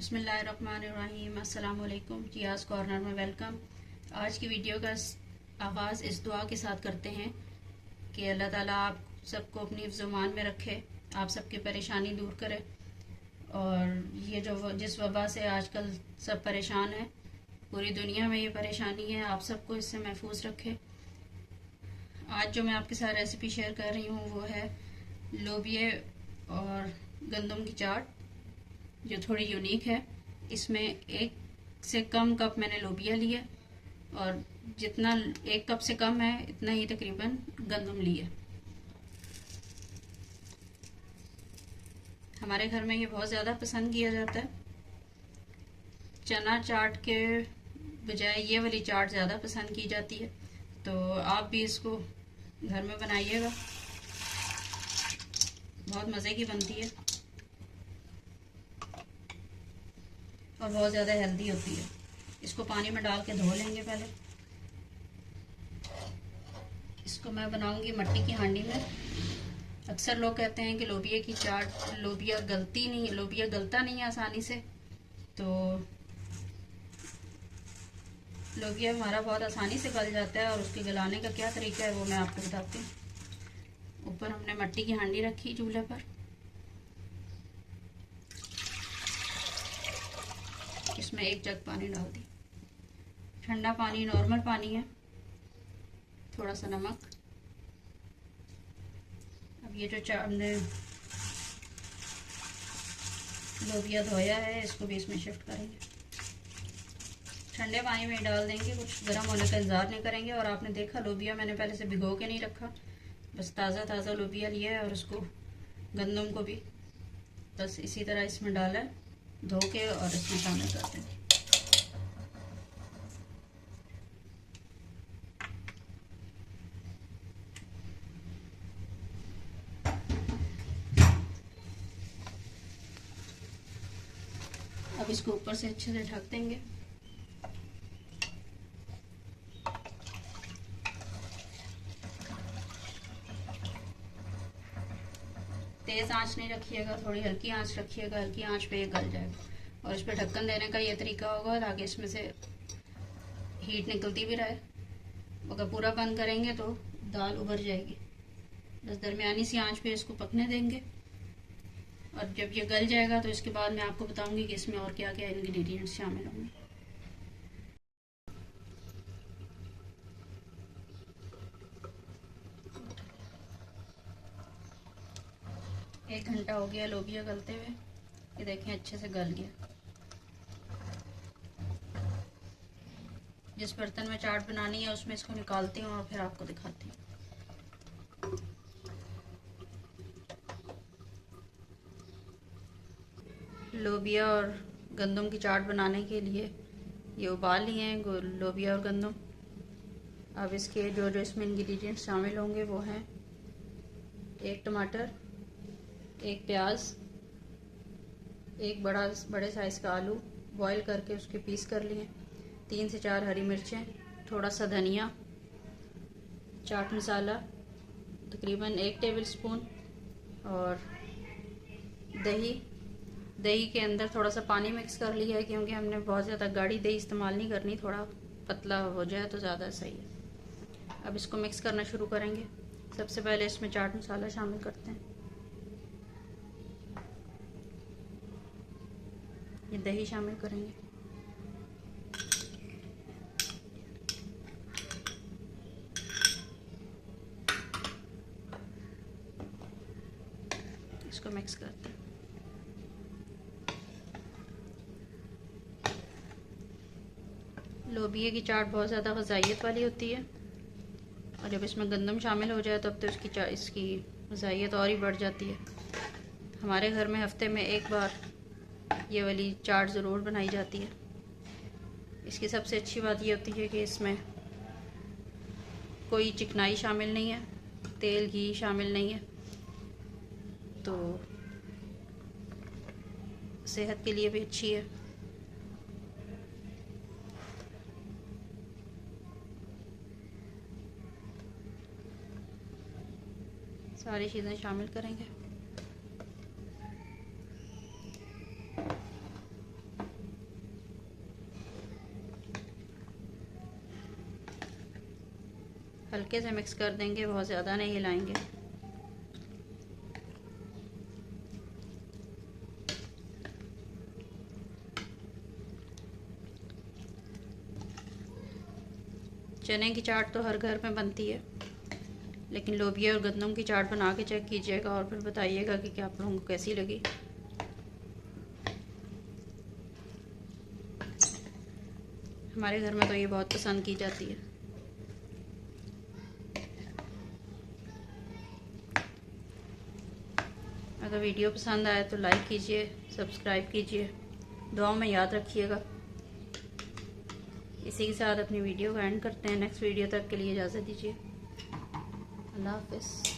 बिस्मिल्लाहिर्रहमानिर्रहीम। अस्सलाम वालेकुम। जियाज़ कॉर्नर में वेलकम। आज की वीडियो का आगाज़ इस दुआ के साथ करते हैं कि अल्लाह ताला आप सबको अपनी हिफ्ज़-ओ-मान में रखे, आप सबकी परेशानी दूर करे। और ये जो जिस वबा से आजकल सब परेशान हैं, पूरी दुनिया में ये परेशानी है, आप सबको इससे महफूज रखे। आज जो मैं आपके साथ रेसिपी शेयर कर रही हूँ वो है लोबिया और गंदम की चाट, जो थोड़ी यूनिक है। इसमें 1 से कम कप मैंने लोबिया लिया और जितना 1 कप से कम है इतना ही तकरीबन गंदम लिया। हमारे घर में ये बहुत ज़्यादा पसंद किया जाता है। चना चाट के बजाय ये वाली चाट ज़्यादा पसंद की जाती है, तो आप भी इसको घर में बनाइएगा, बहुत मज़े की बनती है और बहुत ज़्यादा हेल्दी होती है। इसको पानी में डाल के धो लेंगे पहले। इसको मैं बनाऊंगी मट्टी की हांडी में। अक्सर लोग कहते हैं कि लोबिया की चाट, लोबिया गलता नहीं है आसानी से, तो लोबिया हमारा बहुत आसानी से गल जाता है और उसके गलाने का क्या तरीका है वो मैं आपको बताती हूँ। ऊपर हमने मट्टी की हांडी रखी चूल्हे पर। इसमें 1 जग पानी डाल दी। ठंडा पानी, नॉर्मल पानी है। थोड़ा सा नमक। अब ये जो हमने लोबिया धोया है इसको भी इसमें शिफ्ट करेंगे। ठंडे पानी में डाल देंगे, कुछ गर्म होने का इंतज़ार नहीं करेंगे। और आपने देखा लोबिया मैंने पहले से भिगो के नहीं रखा, बस ताज़ा ताज़ा लोबिया लिया है और उसको गंदम को भी बस इसी तरह इसमें डाला है, धो के और इसमें शामिल करते हैं। अब इसको ऊपर से अच्छे से ढक देंगे। तेज़ आंच नहीं रखिएगा, थोड़ी हल्की आंच रखिएगा। हल्की आंच पे ये गल जाएगा। और इस पर ढक्कन देने का ये तरीका होगा ताकि इसमें से हीट निकलती भी रहे। अगर पूरा बंद करेंगे तो दाल उभर जाएगी। बस दरमियानी सी आंच पे इसको पकने देंगे और जब ये गल जाएगा तो इसके बाद मैं आपको बताऊंगी कि इसमें और क्या क्या इंग्रेडिएंट्स शामिल होंगे। एक घंटा हो गया लोबिया गलते हुए। ये देखें अच्छे से गल गया। जिस बर्तन में चाट बनानी है उसमें इसको निकालती हूँ और फिर आपको दिखाती हूँ। लोबिया और गंदम की चाट बनाने के लिए ये उबाल लिए हैं लोबिया और गंदम। अब इसके जो जो इसमें इंग्रेडिएंट्स शामिल होंगे वो हैं 1 टमाटर, 1 प्याज, 1 बड़े साइज़ का आलू बॉईल करके उसके पीस कर लिए, 3 से 4 हरी मिर्चें, थोड़ा सा धनिया, चाट मसाला तकरीबन 1 टेबलस्पून और दही के अंदर थोड़ा सा पानी मिक्स कर लिया है क्योंकि हमने बहुत ज़्यादा गाढ़ी दही इस्तेमाल नहीं करनी, थोड़ा पतला हो जाए तो ज़्यादा सही है। अब इसको मिक्स करना शुरू करेंगे। सबसे पहले इसमें चाट मसाला शामिल करते हैं। ये दही शामिल करेंगे। इसको मिक्स करते हैं। लोबिया की चाट बहुत ज़्यादा ग़िज़ाइयत वाली होती है और जब इसमें गंदम शामिल हो जाए तब तो इसकी ग़िज़ाइयत और ही बढ़ जाती है। हमारे घर में हफ्ते में 1 बार ये वाली चाट ज़रूर बनाई जाती है। इसकी सबसे अच्छी बात ये होती है कि इसमें कोई चिकनाई शामिल नहीं है, तेल घी शामिल नहीं है, तो सेहत के लिए भी अच्छी है। सारी चीज़ें शामिल करेंगे। हल्के से मिक्स कर देंगे, बहुत ज़्यादा नहीं हिलाएंगे। चने की चाट तो हर घर में बनती है, लेकिन लोबिया और गंदम की चाट बना के चेक कीजिएगा और फिर बताइएगा कि क्या आप लोगों को कैसी लगी। हमारे घर में तो ये बहुत पसंद की जाती है। अगर वीडियो पसंद आए तो लाइक कीजिए, सब्सक्राइब कीजिए, दुआओं में याद रखिएगा। इसी के साथ अपनी वीडियो को एंड करते हैं। नेक्स्ट वीडियो तक के लिए इजाज़त दीजिए। अल्लाह हाफ़िज़।